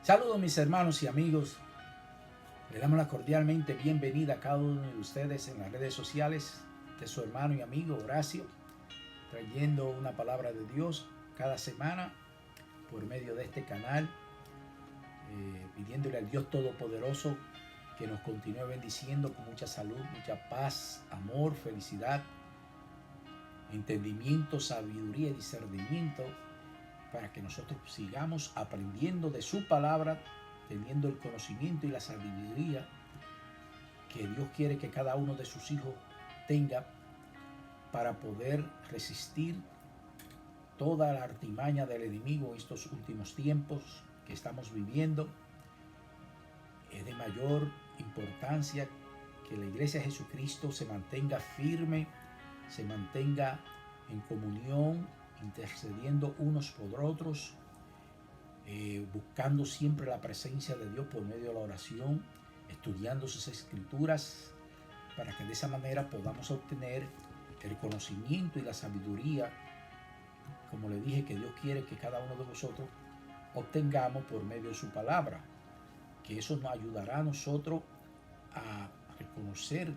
Saludos mis hermanos y amigos. Le damos la cordialmente bienvenida a cada uno de ustedes en las redes sociales de su hermano y amigo Horacio, trayendo una palabra de Dios cada semana por medio de este canal, pidiéndole al Dios Todopoderoso que nos continúe bendiciendo con mucha salud, mucha paz, amor, felicidad, entendimiento, sabiduría y discernimiento, para que nosotros sigamos aprendiendo de su palabra, teniendo el conocimiento y la sabiduría que Dios quiere que cada uno de sus hijos tenga para poder resistir toda la artimaña del enemigo en estos últimos tiempos que estamos viviendo. Es de mayor importancia que la Iglesia de Jesucristo se mantenga firme, se mantenga en comunión, intercediendo unos por otros, buscando siempre la presencia de Dios por medio de la oración, estudiando sus escrituras, para que de esa manera podamos obtener el conocimiento y la sabiduría, como le dije, que Dios quiere que cada uno de nosotros obtengamos por medio de su palabra, que eso nos ayudará a nosotros a reconocer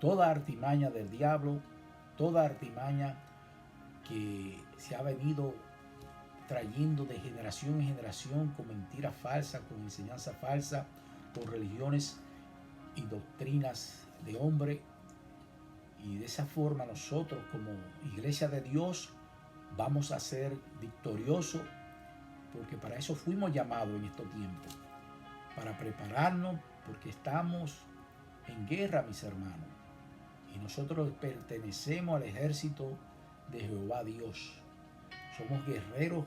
toda artimaña del diablo, toda artimaña que se ha venido trayendo de generación en generación con mentiras falsas, con enseñanza falsa, con religiones y doctrinas de hombre. Y de esa forma nosotros como Iglesia de Dios vamos a ser victoriosos, porque para eso fuimos llamados en estos tiempos, para prepararnos, porque estamos en guerra, mis hermanos, y nosotros pertenecemos al ejército de Jehová Dios. Somos guerreros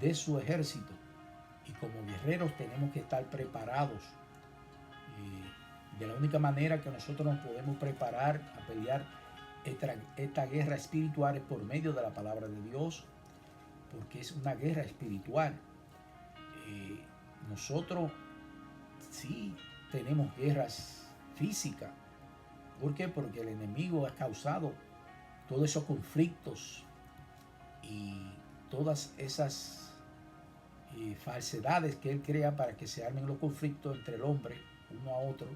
de su ejército, y como guerreros tenemos que estar preparados. De la única manera que nosotros nos podemos preparar a pelear esta guerra espiritual es por medio de la palabra de Dios, porque es una guerra espiritual. Nosotros sí tenemos guerras físicas. ¿Por qué? Porque el enemigo ha causado todos esos conflictos y todas esas falsedades que él crea para que se armen los conflictos entre el hombre uno a otro.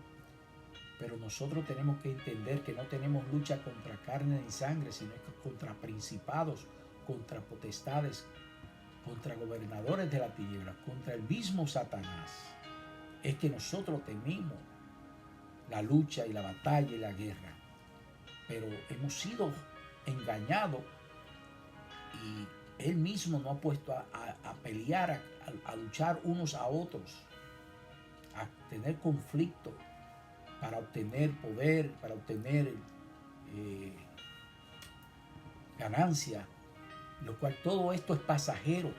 Pero nosotros tenemos que entender que no tenemos lucha contra carne ni sangre, sino contra principados, contra potestades, contra gobernadores de la tiniebla, contra el mismo Satanás. Es que nosotros tenemos la lucha y la batalla y la guerra, pero hemos sido engañados y él mismo nos ha puesto a pelear, a luchar unos a otros, a tener conflicto para obtener poder, para obtener ganancia, lo cual todo esto es pasajero.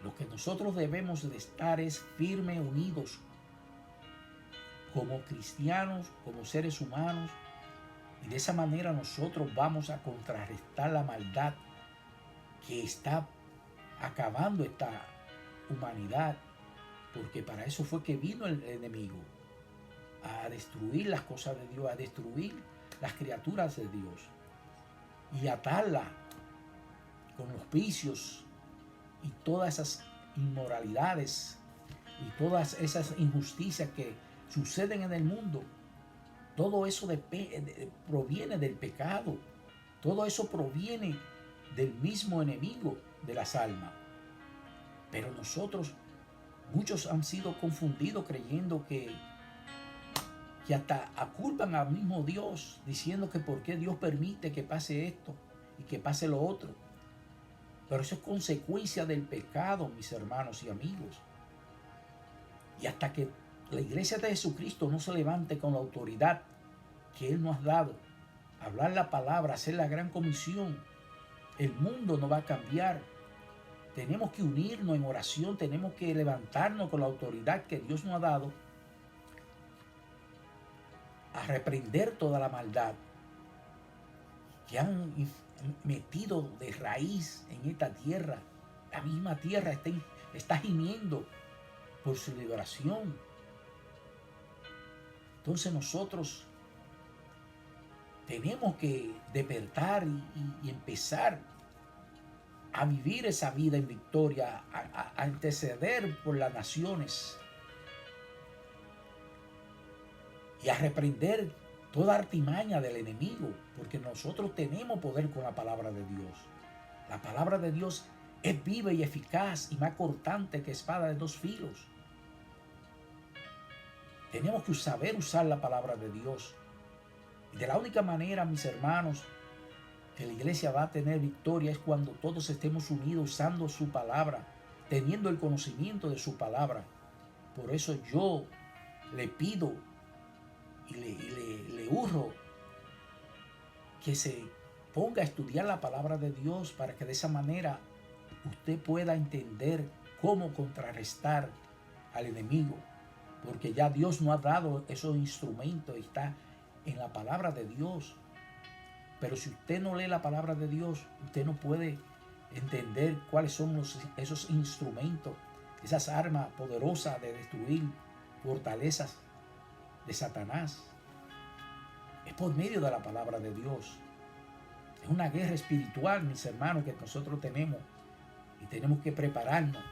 Lo que nosotros debemos de estar es firmes, unidos, como cristianos, como seres humanos, y de esa manera nosotros vamos a contrarrestar la maldad que está acabando esta humanidad, porque para eso fue que vino el enemigo, a destruir las cosas de Dios, a destruir las criaturas de Dios y atarla con los vicios y todas esas inmoralidades y todas esas injusticias que suceden en el mundo. Todo eso proviene del pecado, todo eso proviene del mismo enemigo de las almas. Pero muchos han sido confundidos creyendo que hasta aculpan al mismo Dios, diciendo que por qué Dios permite que pase esto y que pase lo otro. Pero eso es consecuencia del pecado, mis hermanos y amigos. Y hasta que la Iglesia de Jesucristo no se levante con la autoridad que Él nos ha dado, hablar la palabra, hacer la gran comisión, el mundo no va a cambiar. Tenemos que unirnos en oración, tenemos que levantarnos con la autoridad que Dios nos ha dado a reprender toda la maldad que han metido de raíz en esta tierra. La misma tierra está gimiendo por su liberación. Entonces nosotros tenemos que despertar y empezar a vivir esa vida en victoria, a interceder por las naciones y a reprender toda artimaña del enemigo, porque nosotros tenemos poder con la palabra de Dios. La palabra de Dios es viva y eficaz y más cortante que espada de dos filos. Tenemos que saber usar la palabra de Dios. Y de la única manera, mis hermanos, que la iglesia va a tener victoria es cuando todos estemos unidos usando su palabra, teniendo el conocimiento de su palabra. Por eso yo le pido y le urjo que se ponga a estudiar la palabra de Dios para que de esa manera usted pueda entender cómo contrarrestar al enemigo, porque ya Dios nos ha dado esos instrumentos y está en la palabra de Dios. Pero si usted no lee la palabra de Dios, usted no puede entender cuáles son esos instrumentos, esas armas poderosas de destruir fortalezas de Satanás. Es por medio de la palabra de Dios. Es una guerra espiritual, mis hermanos, que nosotros tenemos y tenemos que prepararnos.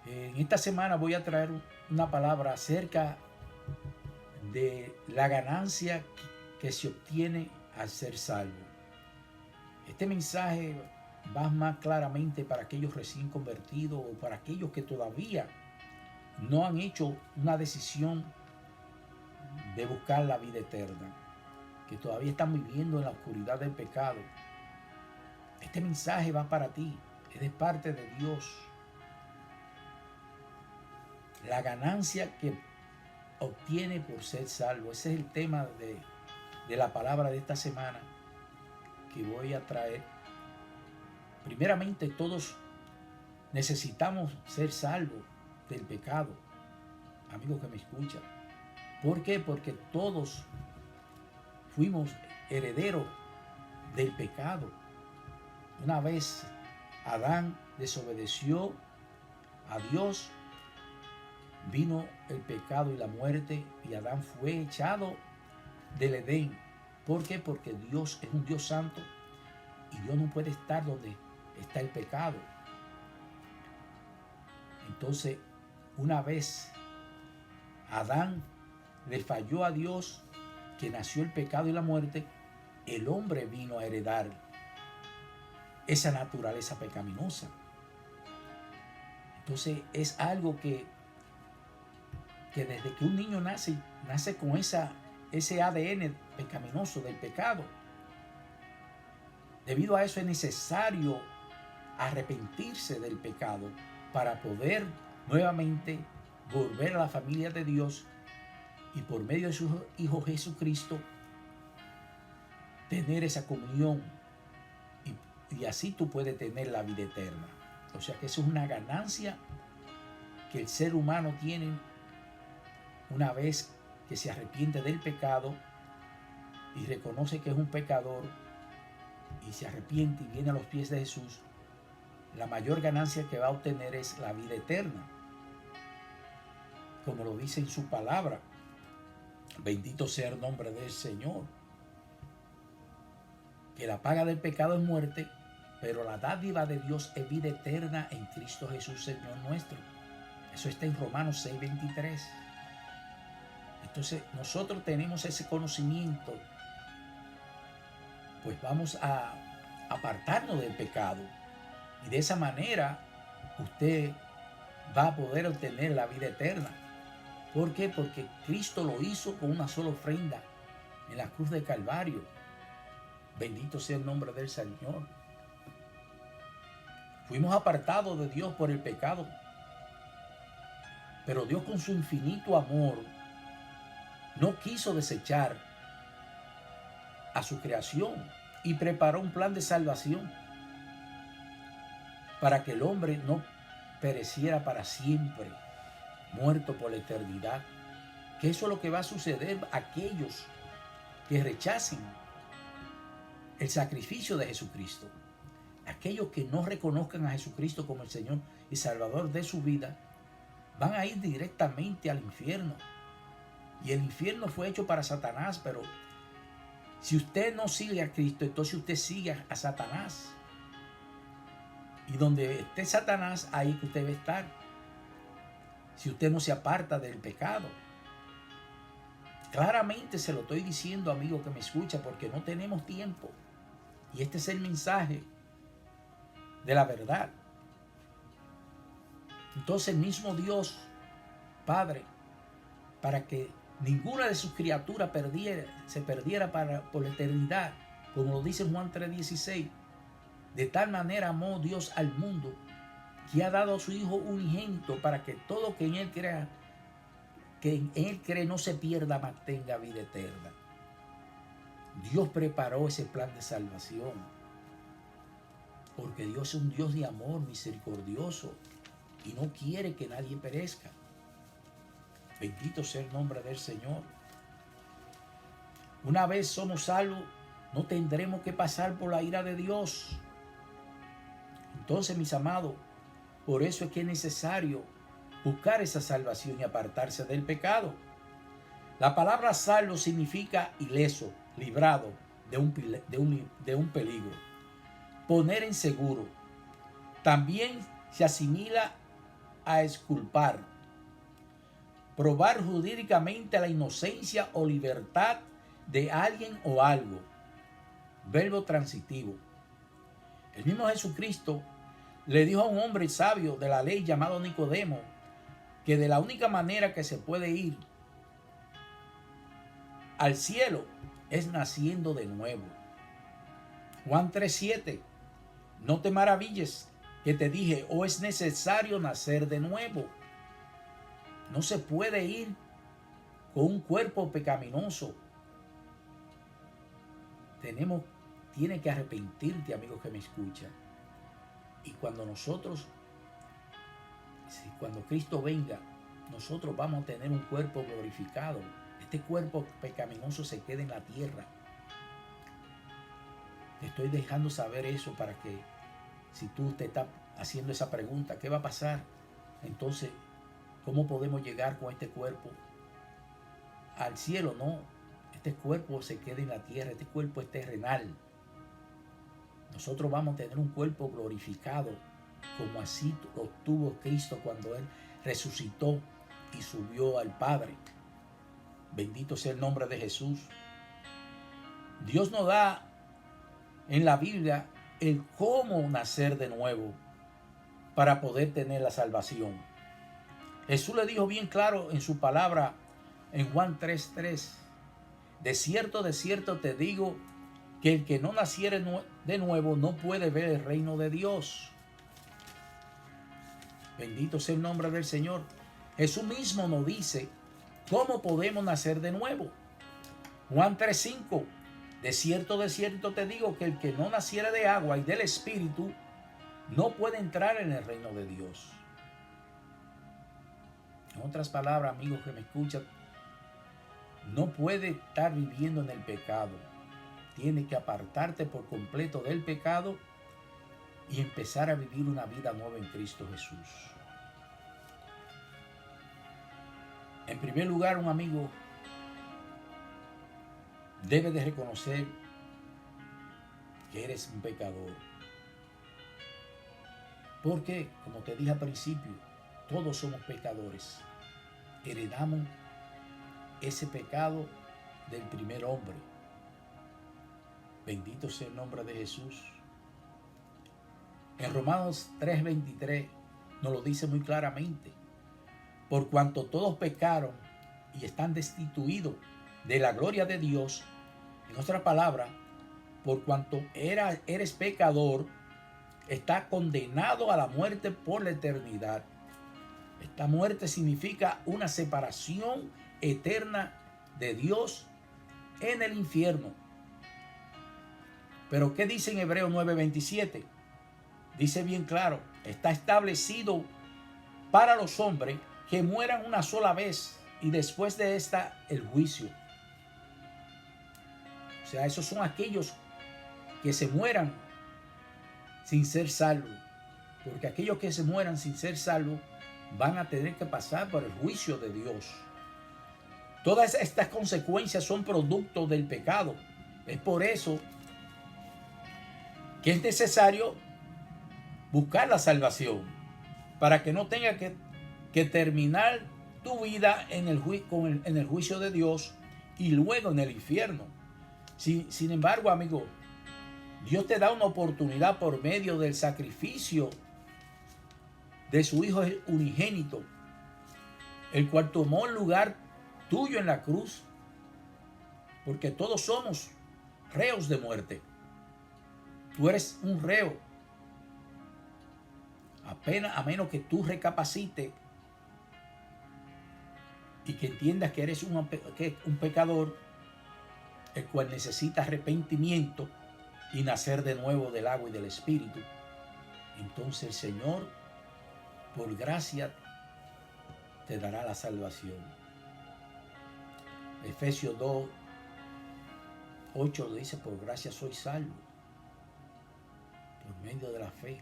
En esta semana voy a traer una palabra acerca de la ganancia que se obtiene al ser salvo. Este mensaje va más claramente para aquellos recién convertidos o para aquellos que todavía no han hecho una decisión de buscar la vida eterna, que todavía están viviendo en la oscuridad del pecado. Este mensaje va para ti, es de parte de Dios. La ganancia que obtiene por ser salvo. Ese es el tema de la palabra de esta semana que voy a traer. Primeramente, todos necesitamos ser salvos del pecado. Amigos que me escuchan. ¿Por qué? Porque todos fuimos herederos del pecado. Una vez Adán desobedeció a Dios, vino el pecado y la muerte y Adán fue echado del Edén. ¿Por qué? Porque Dios es un Dios santo y Dios no puede estar donde está el pecado. Entonces, una vez Adán le falló a Dios, que nació el pecado y la muerte, el hombre vino a heredar esa naturaleza pecaminosa. Entonces es algo que desde que un niño nace con ese ADN pecaminoso del pecado. Debido a eso es necesario arrepentirse del pecado para poder nuevamente volver a la familia de Dios y por medio de su Hijo Jesucristo tener esa comunión y así tú puedes tener la vida eterna. O sea que eso es una ganancia que el ser humano tiene una vez que se arrepiente del pecado y reconoce que es un pecador y se arrepiente y viene a los pies de Jesús. La mayor ganancia que va a obtener es la vida eterna, como lo dice en su palabra. Bendito sea el nombre del Señor. Que la paga del pecado es muerte, pero la dádiva de Dios es vida eterna en Cristo Jesús, Señor nuestro. Eso está en Romanos 6:23. Entonces nosotros tenemos ese conocimiento, pues vamos a apartarnos del pecado y de esa manera usted va a poder obtener la vida eterna. ¿Por qué? Porque Cristo lo hizo con una sola ofrenda en la cruz del Calvario. Bendito sea el nombre del Señor. Fuimos apartados de Dios por el pecado, pero Dios con su infinito amor no quiso desechar a su creación y preparó un plan de salvación para que el hombre no pereciera para siempre, muerto por la eternidad. Que eso es lo que va a suceder a aquellos que rechacen el sacrificio de Jesucristo. Aquellos que no reconozcan a Jesucristo como el Señor y Salvador de su vida van a ir directamente al infierno. Y el infierno fue hecho para Satanás, pero Si usted no sigue a Cristo, entonces usted sigue a Satanás. Y donde esté Satanás, ahí que usted debe estar. Si usted no se aparta del pecado. Claramente se lo estoy diciendo, amigo que me escucha, porque no tenemos tiempo. Y este es el mensaje de la verdad. Entonces el mismo Dios, Padre, para que ninguna de sus criaturas se perdiera por la eternidad, como lo dice Juan 3:16, de tal manera amó Dios al mundo, que ha dado a su Hijo unigénito, para que todo que en Él crea, que en Él cree no se pierda, mas tenga vida eterna. Dios preparó ese plan de salvación, porque Dios es un Dios de amor misericordioso y no quiere que nadie perezca. Bendito sea el nombre del Señor. Una vez somos salvos, no tendremos que pasar por la ira de Dios. Entonces, mis amados, por eso es que es necesario buscar esa salvación y apartarse del pecado. La palabra salvo significa ileso, librado de un peligro, poner en seguro. También se asimila a exculpar, probar jurídicamente la inocencia o libertad de alguien o algo. Verbo transitivo. El mismo Jesucristo le dijo a un hombre sabio de la ley llamado Nicodemo que de la única manera que se puede ir al cielo es naciendo de nuevo. Juan 3:7. No te maravilles que te dije, es necesario nacer de nuevo. No se puede ir con un cuerpo pecaminoso. Tiene que arrepentirte, amigo que me escucha. Y cuando Cristo venga, nosotros vamos a tener un cuerpo glorificado. Este cuerpo pecaminoso se queda en la tierra. Te estoy dejando saber eso para que, si tú te estás haciendo esa pregunta, ¿qué va a pasar? Entonces, ¿cómo podemos llegar con este cuerpo al cielo? No, este cuerpo se queda en la tierra, este cuerpo es terrenal. Nosotros vamos a tener un cuerpo glorificado, como así lo tuvo Cristo cuando Él resucitó y subió al Padre. Bendito sea el nombre de Jesús. Dios nos da en la Biblia el cómo nacer de nuevo para poder tener la salvación. Jesús le dijo bien claro en su palabra en Juan 3:3. De cierto te digo que el que no naciere de nuevo no puede ver el reino de Dios. Bendito sea el nombre del Señor. Jesús mismo nos dice cómo podemos nacer de nuevo. Juan 3:5. De cierto te digo que el que no naciere de agua y del Espíritu no puede entrar en el reino de Dios. En otras palabras, amigos que me escuchan, no puede estar viviendo en el pecado. Tiene que apartarte por completo del pecado y empezar a vivir una vida nueva en Cristo Jesús. En primer lugar, un amigo debe de reconocer que eres un pecador. Porque, como te dije al principio, todos somos pecadores. Heredamos ese pecado del primer hombre. Bendito sea el nombre de Jesús. En Romanos 3:23 nos lo dice muy claramente. Por cuanto todos pecaron y están destituidos de la gloria de Dios, en otra palabra, por cuanto eres pecador, está condenado a la muerte por la eternidad. Esta muerte significa una separación eterna de Dios en el infierno. Pero ¿qué dice en Hebreos 9:27? Dice bien claro, está establecido para los hombres que mueran una sola vez y después de esta el juicio. O sea, esos son aquellos que se mueran sin ser salvos. Porque aquellos que se mueran sin ser salvos van a tener que pasar por el juicio de Dios. Todas estas consecuencias son producto del pecado. Es por eso que es necesario buscar la salvación, para que no tenga que terminar tu vida en el juicio de Dios y luego en el infierno. Sin embargo, amigo, Dios te da una oportunidad por medio del sacrificio de su Hijo unigénito, el cual tomó el lugar tuyo en la cruz, porque todos somos reos de muerte. Tú eres un reo, a menos que tú recapacites y que entiendas que eres un pecador, el cual necesita arrepentimiento y nacer de nuevo del agua y del Espíritu. Entonces el Señor, por gracia, te dará la salvación. Efesios 2:8 dice: por gracia soy salvo, por medio de la fe.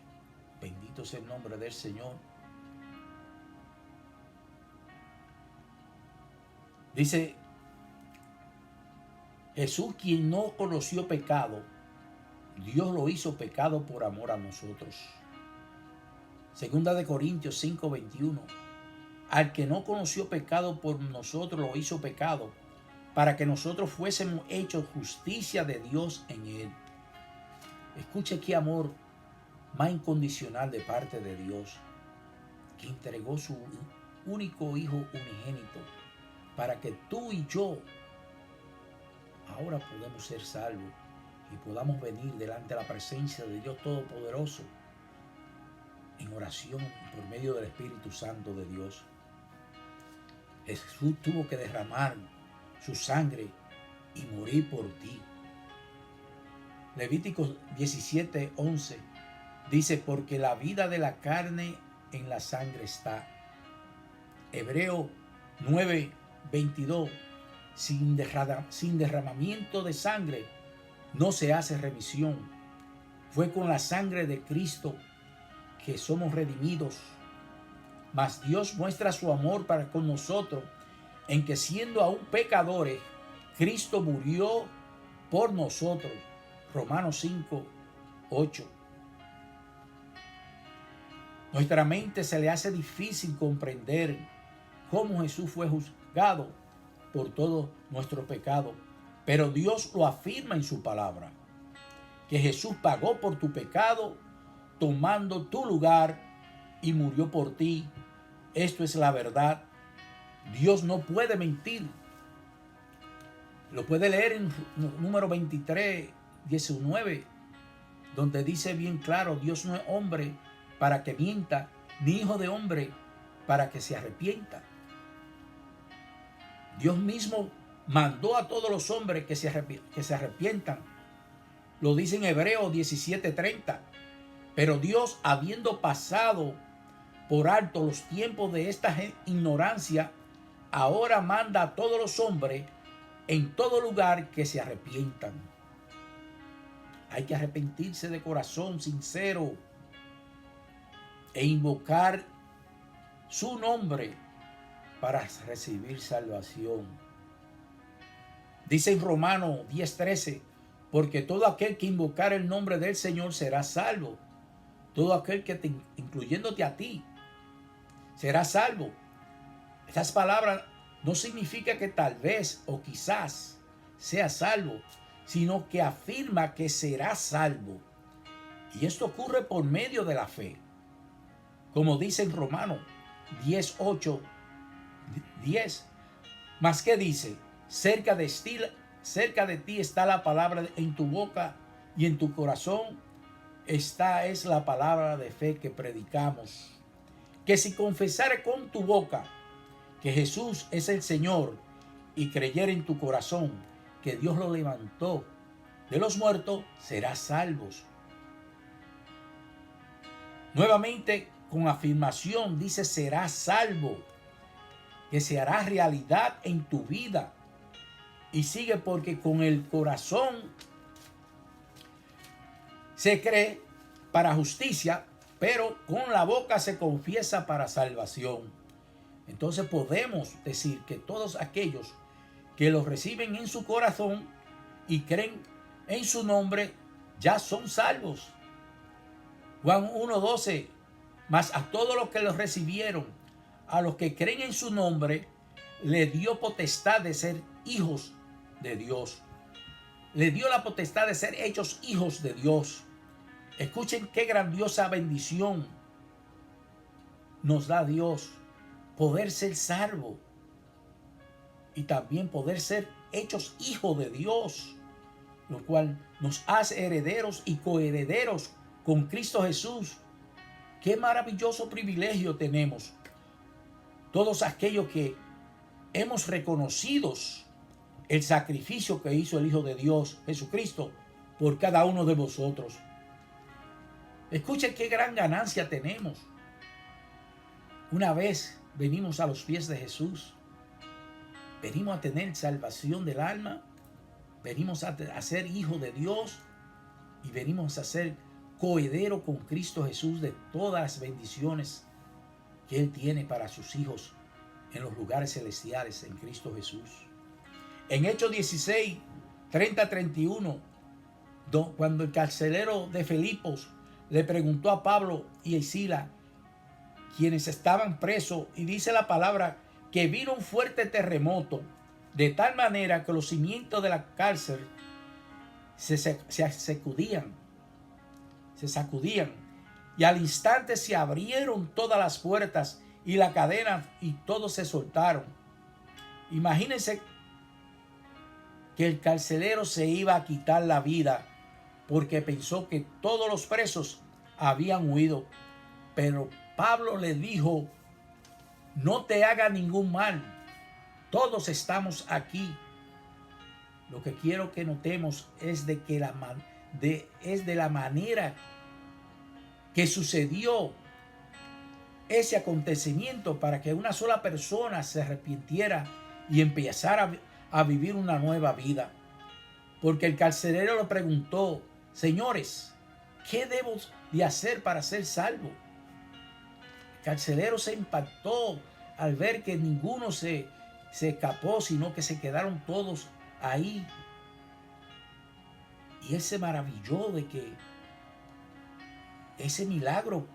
Bendito sea el nombre del Señor. Dice Jesús, quien no conoció pecado, Dios lo hizo pecado por amor a nosotros. Segunda de Corintios 5:21. Al que no conoció pecado, por nosotros lo hizo pecado, para que nosotros fuésemos hechos justicia de Dios en él. Escuche qué amor más incondicional de parte de Dios, que entregó su único Hijo unigénito, para que tú y yo ahora podamos ser salvos y podamos venir delante de la presencia de Dios Todopoderoso en oración por medio del Espíritu Santo de Dios. Jesús tuvo que derramar su sangre y morir por ti. Levíticos 17:11 dice: porque la vida de la carne en la sangre está. Hebreo 9:22. Sin derramamiento de sangre no se hace remisión. Fue con la sangre de Cristo que somos redimidos. Mas Dios muestra su amor para con nosotros en que, siendo aún pecadores, Cristo murió por nosotros. Romanos 5:8. Nuestra mente se le hace difícil comprender cómo Jesús fue juzgado por todo nuestro pecado, pero Dios lo afirma en su palabra, que Jesús pagó por tu pecado, tomando tu lugar, y murió por ti. Esto es la verdad. Dios no puede mentir. Lo puede leer en número 23:19, donde dice bien claro: Dios no es hombre para que mienta, ni hijo de hombre para que se arrepienta. Dios mismo mandó a todos los hombres que se arrepientan. Lo dice en Hebreos 17:30. Pero Dios, habiendo pasado por alto los tiempos de esta ignorancia, ahora manda a todos los hombres en todo lugar que se arrepientan. Hay que arrepentirse de corazón sincero e invocar su nombre para recibir salvación. Dice en Romanos 10:13: porque todo aquel que invocar el nombre del Señor será salvo. Todo aquel que incluyéndote a ti, será salvo. Estas palabras no significa que tal vez o quizás sea salvo, sino que afirma que será salvo. Y esto ocurre por medio de la fe. Como dice en Romanos 10:10. Mas ¿qué dice? Cerca de ti está la palabra en tu boca y en tu corazón. Esta es la palabra de fe que predicamos. Que si confesares con tu boca que Jesús es el Señor y creyere en tu corazón que Dios lo levantó de los muertos, serás salvos. Nuevamente, con afirmación dice: serás salvo, que se hará realidad en tu vida. Y sigue: porque con el corazón se cree para justicia, pero con la boca se confiesa para salvación. Entonces podemos decir que todos aquellos que lo reciben en su corazón y creen en su nombre ya son salvos. Juan 1:12, mas a todos los que los recibieron, a los que creen en su nombre, le dio potestad de ser hijos de Dios. Le dio la potestad de ser hechos hijos de Dios. Escuchen qué grandiosa bendición nos da Dios, poder ser salvo y también poder ser hechos hijos de Dios, lo cual nos hace herederos y coherederos con Cristo Jesús. Qué maravilloso privilegio tenemos todos aquellos que hemos reconocido el sacrificio que hizo el Hijo de Dios, Jesucristo, por cada uno de vosotros. Escuchen qué gran ganancia tenemos. Una vez venimos a los pies de Jesús, venimos a tener salvación del alma, venimos a ser hijos de Dios y venimos a ser coheredero con Cristo Jesús de todas las bendiciones que Él tiene para sus hijos en los lugares celestiales en Cristo Jesús. En Hechos 16, 30-31, cuando el carcelero de Filipos le preguntó a Pablo y a Silas, quienes estaban presos, y dice la palabra que vino un fuerte terremoto, de tal manera que los cimientos de la cárcel se sacudían, y al instante se abrieron todas las puertas y la cadena y todos se soltaron. Imagínense que el carcelero se iba a quitar la vida porque pensó que todos los presos habían huido, pero Pablo le dijo: no te haga ningún mal, todos estamos aquí. Lo que quiero que notemos es de la manera que sucedió ese acontecimiento para que una sola persona se arrepintiera y empezara a vivir una nueva vida. Porque el carcelero le preguntó: señores, ¿qué debo de hacer para ser salvo? El carcelero se impactó al ver que ninguno se escapó, sino que se quedaron todos ahí. Y él se maravilló de que ese milagro,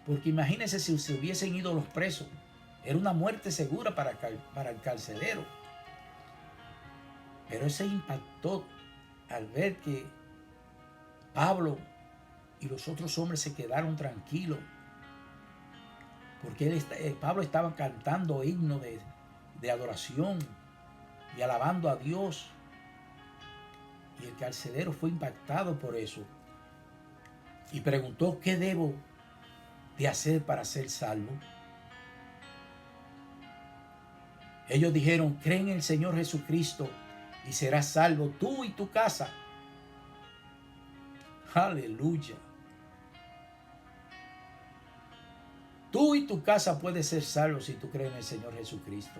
porque imagínense si se hubiesen ido los presos, era una muerte segura para el carcelero. Pero él se impactó al ver que Pablo y los otros hombres se quedaron tranquilos, porque Pablo estaba cantando himnos de adoración y alabando a Dios. Y el carcelero fue impactado por eso y preguntó: ¿qué debo de hacer para ser salvo? Ellos dijeron: cree en el Señor Jesucristo y serás salvo tú y tu casa. Aleluya. Tú y tu casa puedes ser salvos si tú crees en el Señor Jesucristo.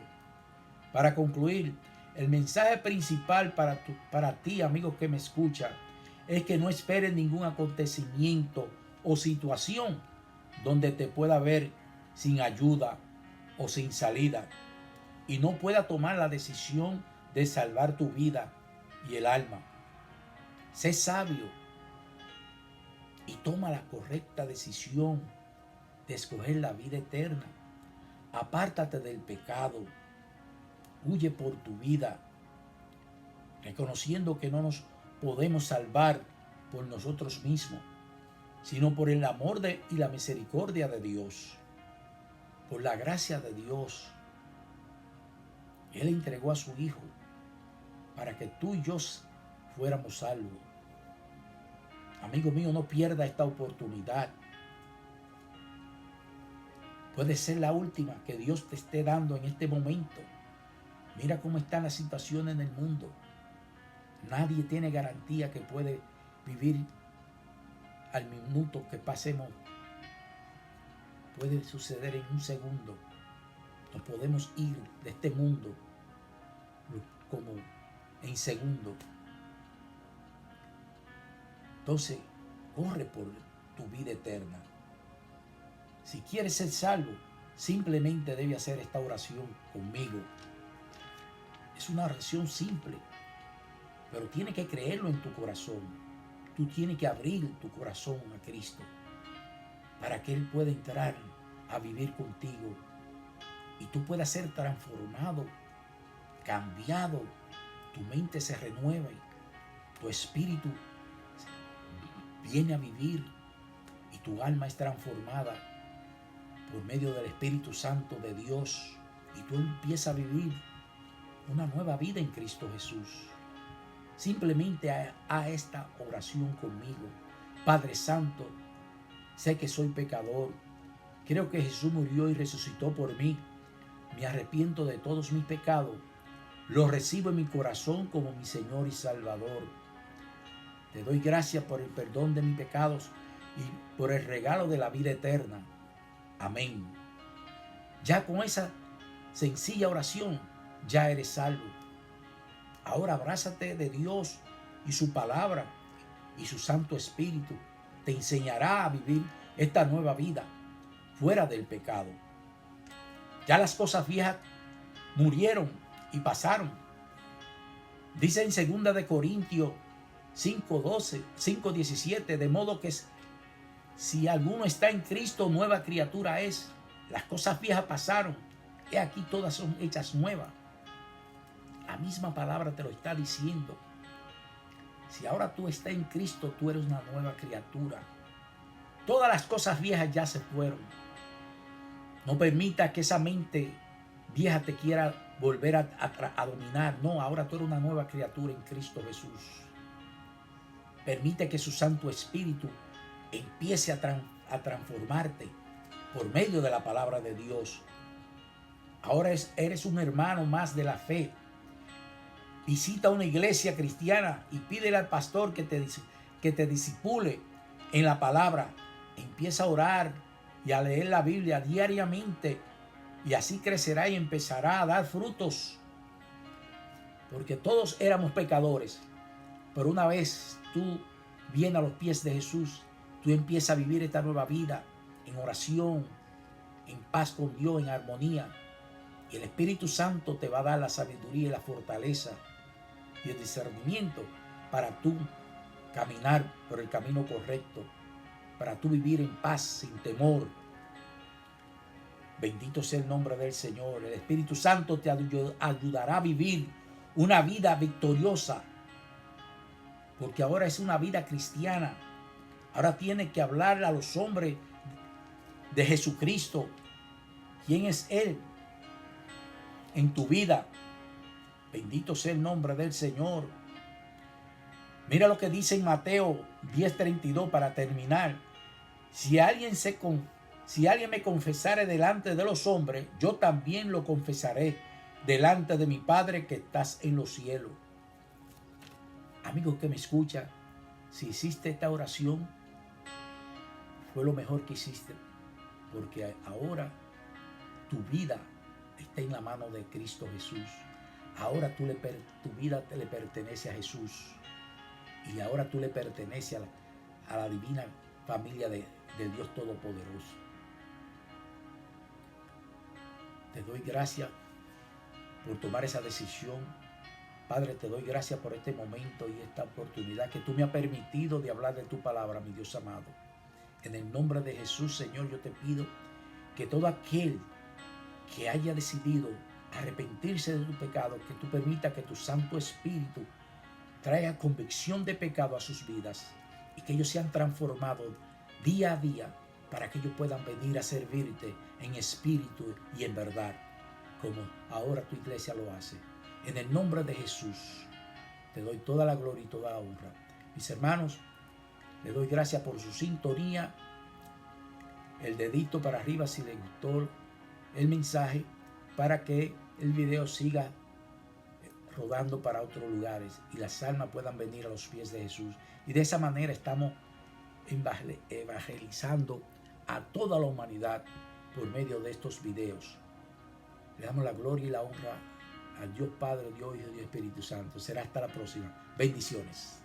Para concluir, el mensaje principal para ti, amigo que me escucha, es que no esperes ningún acontecimiento o situación donde te pueda ver sin ayuda o sin salida y no pueda tomar la decisión de salvar tu vida y el alma. Sé sabio y toma la correcta decisión de escoger la vida eterna. Apártate del pecado. Huye por tu vida, reconociendo que no nos podemos salvar por nosotros mismos, sino por el amor y la misericordia de Dios, por la gracia de Dios. Él entregó a su Hijo para que tú y yo fuéramos salvos. Amigo mío, no pierda esta oportunidad. Puede ser la última que Dios te esté dando en este momento. Mira cómo está la situación en el mundo. Nadie tiene garantía que puede vivir al minuto que pasemos. Puede suceder en un segundo. Nos podemos ir de este mundo como en segundo. Entonces, corre por tu vida eterna. Si quieres ser salvo, simplemente debes hacer esta oración conmigo. Es una oración simple. pero tienes que creerlo en tu corazón. Tú tienes que abrir tu corazón a Cristo para que Él pueda entrar a vivir contigo y tú puedas ser transformado, cambiado, tu mente se renueva, tu espíritu viene a vivir y tu alma es transformada por medio del Espíritu Santo de Dios y tú empiezas a vivir una nueva vida en Cristo Jesús. Simplemente a esta oración conmigo. Padre Santo, sé que soy pecador. Creo que Jesús murió y resucitó por mí. Me arrepiento de todos mis pecados. Lo recibo en mi corazón como mi Señor y Salvador. Te doy gracias por el perdón de mis pecados y por el regalo de la vida eterna. Amén. Ya con esa sencilla oración, ya eres salvo. Ahora abrázate de Dios y su palabra y su Santo Espíritu te enseñará a vivir esta nueva vida fuera del pecado. Ya las cosas viejas murieron y pasaron. Dice en 2 de Corintios 5:12, 5:17, de modo que si alguno está en Cristo, nueva criatura es. Las cosas viejas pasaron, he aquí todas son hechas nuevas. La misma palabra te lo está diciendo. Si ahora tú estás en Cristo, tú eres una nueva criatura. Todas las cosas viejas ya se fueron. No permita que esa mente vieja te quiera volver a dominar. No, ahora tú eres una nueva criatura en Cristo Jesús. Permite que su Santo Espíritu empiece a transformarte por medio de la palabra de Dios. Ahora eres un hermano más de la fe. Visita una iglesia cristiana y pídele al pastor que te disipule en la palabra. Empieza a orar y a leer la Biblia diariamente y así crecerá y empezará a dar frutos. Porque todos éramos pecadores, pero una vez tú vienes a los pies de Jesús, tú empiezas a vivir esta nueva vida en oración, en paz con Dios, en armonía. Y el Espíritu Santo te va a dar la sabiduría y la fortaleza y el discernimiento para tú caminar por el camino correcto, para tú vivir en paz, sin temor. Bendito sea el nombre del Señor. El Espíritu Santo te ayudará a vivir una vida victoriosa, porque ahora es una vida cristiana. Ahora tienes que hablar a los hombres de Jesucristo. ¿Quién es Él en tu vida? Bendito sea el nombre del Señor. Mira lo que dice en Mateo 10:32 para terminar. Si alguien me confesare delante de los hombres, yo también lo confesaré delante de mi Padre que estás en los cielos. Amigo que me escucha, si hiciste esta oración, fue lo mejor que hiciste, porque ahora tu vida está en la mano de Cristo Jesús. Ahora tu vida le pertenece a Jesús y ahora tú le perteneces a la divina familia del Dios Todopoderoso. Te doy gracias por tomar esa decisión. Padre, te doy gracias por este momento y esta oportunidad que tú me has permitido de hablar de tu palabra, mi Dios amado. En el nombre de Jesús, Señor, yo te pido que todo aquel que haya decidido arrepentirse de tu pecado, que tú permitas que tu Santo Espíritu traiga convicción de pecado a sus vidas y que ellos sean transformados día a día para que ellos puedan venir a servirte en espíritu y en verdad, como ahora tu iglesia lo hace. En el nombre de Jesús, te doy toda la gloria y toda la honra. Mis hermanos, le doy gracias por su sintonía. El dedito para arriba si les gustó el mensaje, para que el video siga rodando para otros lugares y las almas puedan venir a los pies de Jesús. Y de esa manera estamos evangelizando a toda la humanidad por medio de estos videos. Le damos la gloria y la honra al Dios Padre, Dios Hijo y Dios Espíritu Santo. Será hasta la próxima. Bendiciones.